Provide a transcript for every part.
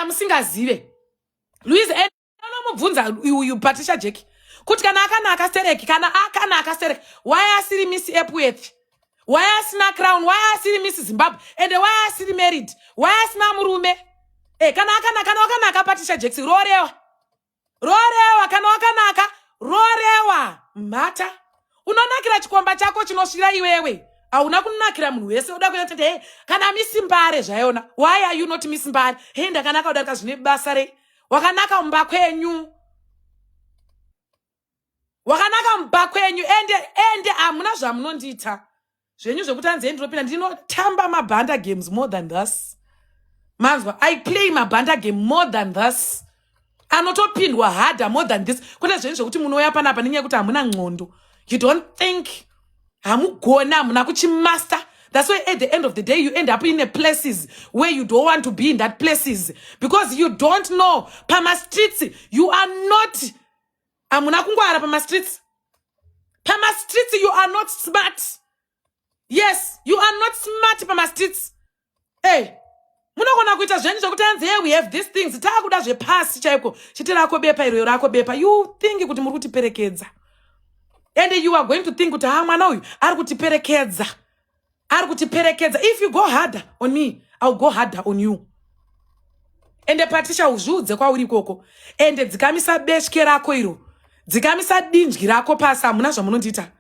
kana musingazive Louise anomubvunza you Patricia Jack kuti kana akanaka stereki kana akanaka stereki why asiri Miss Epworth why asina crown why asiri Miss Zimbabwe and why asiri married why asina murume kana akanaka Patricia Jack rorewa kana akanaka rorewa mata unonakira chikomba chako chinosvira iwewe hauna kunakira munhu wese uda kuita kuti kana Miss Mbare zvaiona why are you not Miss Mbare ndakanaka kudarika zvine basa rei wakanaka mumba kwenyu ende amuna zvamunondita zvenyu zvekuti anzi ndinopinda ndinotamba mabhanda games more than this manzwa I play mabhanda game more than this anotopindwa harder more than this kune zvenyu zvekuti munouya panapa nenyaya yekuti hamuna ndxondo you don't think hamugona hamuna kuchimaster. That's why at the end of the day, you end up in a places where you don't want to be in that places. Because you don't know. Pama streets, you are not. Amuna kungwara pama streets. Pama streets, you are not smart. Yes, you are not smart pama streets. Hey. Muna kona kuita zvenyu zvokuti here we have these things. Takuda zvepasi chaiko. Chitirako bepa iro rako bepa. You think kuti muri kutiperekedza. And you are going to think kuti mwana uyu ari kutiperekedza. If you go harder on me, I'll go harder on you. And the Patricia uzhudze kwa uri koko. And dzikamisa beshke rako iro. Dzikamisa dinjgi rako pasa hamuna zvamunondita.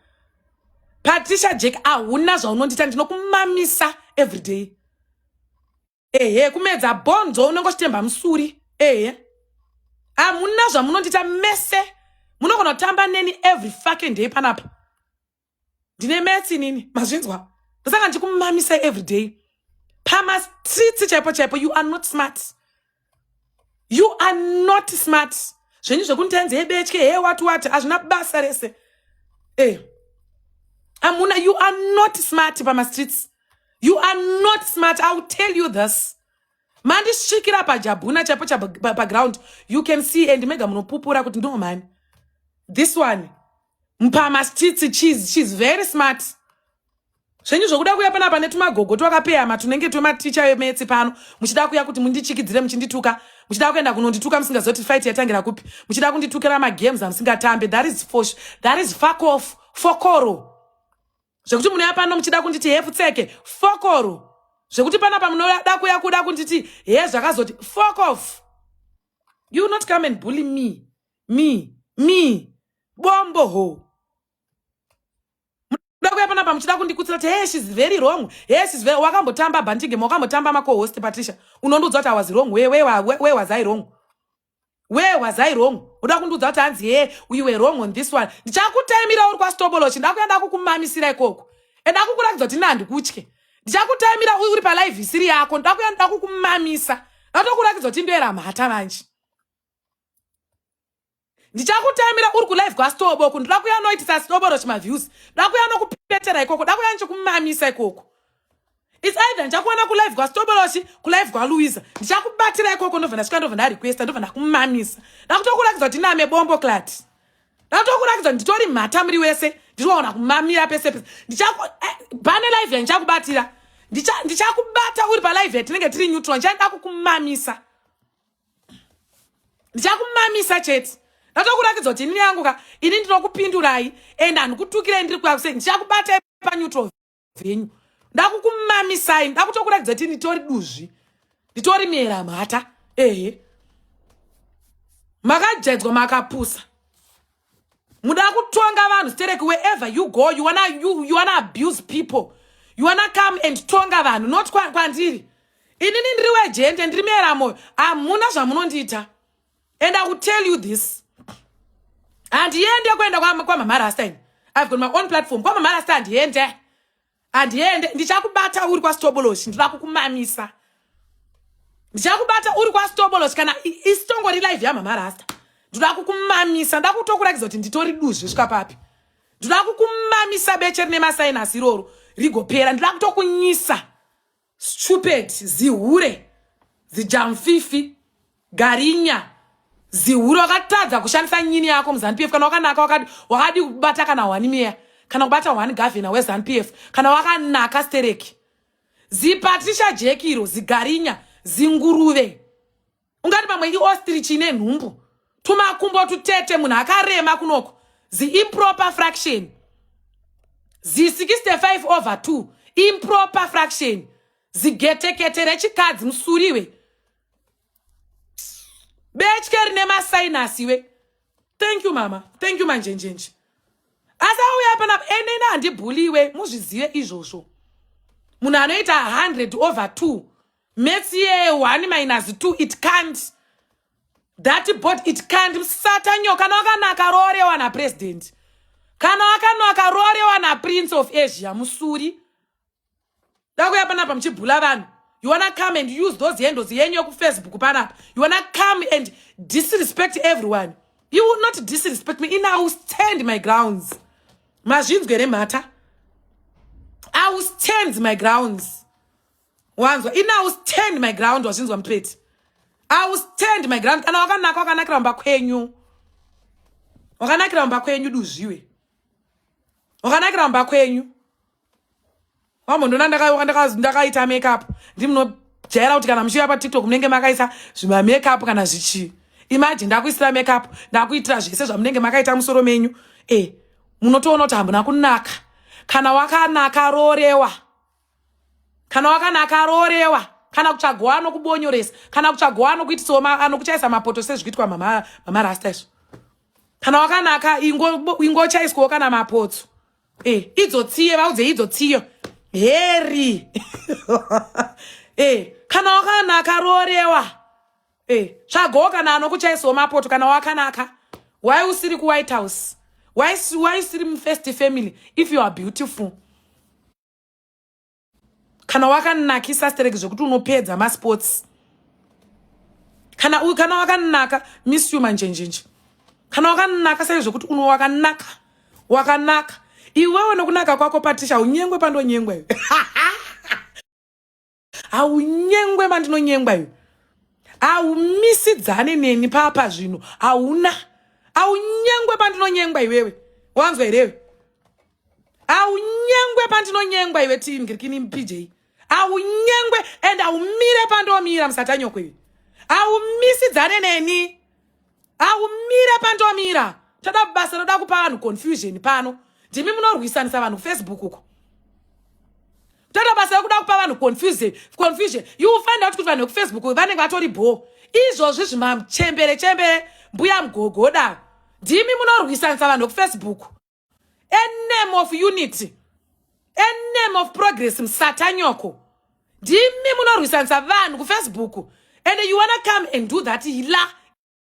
Patricia Jack ahuna zvaunondita ndinokumamisa every day. Kumedza bonzo unongochitemba musuri. Hamuna zvamunondita mese. Munogona kutamba neni every fucking day panapa. Ndine metsi nini? Mazvinzwa. Saka ndikumamisa every day. Pama streets chaipo you are not smart. You are not smart. Zvenyu zvekunitenze hebetke what azvina basa rese. Amuna you are not smart pama streets. You are not smart. I will tell you this. Mandi shikira pa jabuna chaipo pa ground. You can see and mega munopupura kuti no man. This one mpama streets she's very smart. Zvenyu zvokuda kuya panapa netumagogo twakapeyama tunenge twematicha emetsi pano muchida kuya kuti mundichikidzire muchindituka muchida kuenda kunondituka musingazoti fight yatangira kupi muchida kunditukira magames amusingatambe that is fuck off fokoro zvekuti munoya pano muchida kunditi hefutseke fokoro zvekuti panapa munoda kuya kuda kunditi zvakazoti fuck off. You not come and bully me bombo ho. She's very wrong. She's very wakambotamba bandige wakambotamba mako-host Patricia. Unondudzwa kuti I was wrong. Where was I wrong? Where was I wrong? Uda kundudzwa kuti anzi we were wrong on this one. Ndichakutaimira uri kwastobolochi ndakuenda kukumamisira ikoko. Ndakukurakidza kuti nandi kutye. Ndichakutaimira uri pa live isiri yako ndakuenda kukumamisa. Ndatokurakidza kuti ndoera mhata manje. Ndichakutaimira uri ku live kwastobo ku ndakuya noitisa stoboro chima views ndakuya nokupetera ikoko ndakuya nchikumamisa ikoko. It's either ndichakuona ku live kwastoboro ku live kwa Louise ndichakubatira ikoko ndovena swika ndovena request ndovena kumamisa ndakutokurakidza kuti name bombo clat ndakutokurakidza nditori mhata muri wese ndinoona kumamira pese bane live ndichakubatira ndichakubata uri pa live tinenge tiri neutral ndichaenda kukumamisa ndichakumamisa chete. Ndatokurakidza kuti ini yangu ini ndinokupindurai and andikutukire ndiri kwakuse ndichakubata pa neutral venyu ndakukumamisai ndakutokurakidza kuti nditori duzvi nditori mera mhata makajedzwa makapusa muda kutonga vanhu stereki wherever you go you wanna abuse people you wanna come and tonga vanhu not kwandiri inini ndiri wejende ndiri mera moyo hamuna zvamunondita and I will tell you this. And yende kwenda kwa mama Rasta. I've got my own platform. Kwa mama Rasta and yende ndichakubata uri kwa stoboloshi ndirakukumamisa. Ndichakubata uri kwa stoboloshi kana istongori live ya mama Rasta. Ndirakukumamisa ndakutokurakidza kuti nditori duzvi svika papi. Ndirakukumamisa beche rine masainasi iroro rigopera ndirakutokunyisa. Stupid zihure zijamfifi garinya ziuro wakatadza kushandisa nyini yako muzanupf kana wakanaka wakadi kubata kana 1 meya kana kubata 1 governor wezanupf kana wakanaka stereki Patricia Jack iro zigarinya zinguruve ungati pamwe i-ostrich ine nhumbu tumakumbo tutete munhu akarema kunoko improper fraction 65/2 improper fraction zigetekete rechikadzi musuriwe betye rine masainasiwe. Thank you mama, thank you manjenjenje. Asa uya panapa enena handibhuliwe muzvizive izvozvo. Munhu anoita 100/2 maths ye 1 - 2 it can't. That board it can't. Satanyo kana wakanaka rorewa na president. Kana wakanaka rorewa na prince of Asia musuri. Dakuya panapa mchibhula vanhu. You wanna come and use those handles yenyu ku Facebook panapa. You wanna come and disrespect everyone. You will not disrespect me. I will stand my grounds. Mazvinzwere mata. I will stand my grounds. Wanzwa. I will stand my ground wazvinzwa mupeti. I will stand my ground. Kana wakanaka wakanakira mumba kwenyu. Wakanakira mumba kwenyu duzviwe. Wakanakira mumba kwenyu. Wamondona ndakaita makeup. Ndimunojaira kuti kana muchiuya paTikTok munenge makaisa zvima makeup kana zvichi. Imagine ndakuisira makeup, ndakuitira zvese zvamunenge makaita musoro menyu. Munotoona kuti hambuna kunaka. Kana wakanaka rorewa. Kana wakanaka rorewa. Kana kuchagwa anokubonyoresa. Kana kuchagwa anokuitisawo anokuchaisa mapoto sezvikuitwa mama rasta izvo. Kana wakanaka ingochaiswawo kana mapotso. Idzotsiye vaudze idzotsiyo. Heri. Kana wakanaka rorewa. Tsvagawo kana anokuchaisawo mapoto kana wakanaka. Why usiri ku White House? Why usiri mu first family if you are beautiful? Kana wakanakisa stereki zvokuti unopedza masports. Kana wakanaka miss you manjenjenje. Kana wakanaka sai zvokuti wakanaka. Wakanaka. Iwewe nokunaka kwako Patricia unyengwe pandonyengwe. Aunyengwe mandinonyengwa iwe. Aumisidzane neni papa zvino. Auna. Aunyengwe pandinonyengwa iwewe. Wanzwa irewe. Aunyengwe pandinonyengwa iwe team ngirikini PJ. Aunyengwe and aumire pandomira musatanyoko iwe. Aumisidzane neni. Aumire pandomira. Tada basa roda kupa vanhu confusion pano. Ndimi munorwisanisa vanhu Facebook uko. Tada basa roda kupa vanhu confusion. You will find out kuti vanhu ku Facebook vanenge vatori bo. Izvozvi zvimachembere mbuya mgogoda. Ndimi munorwisanisa vanhu ku Facebook. A name of unity. A name of progress msatanyoko. Ndimi munorwisanisa vanhu ku Facebook. And you wanna come and do that hila.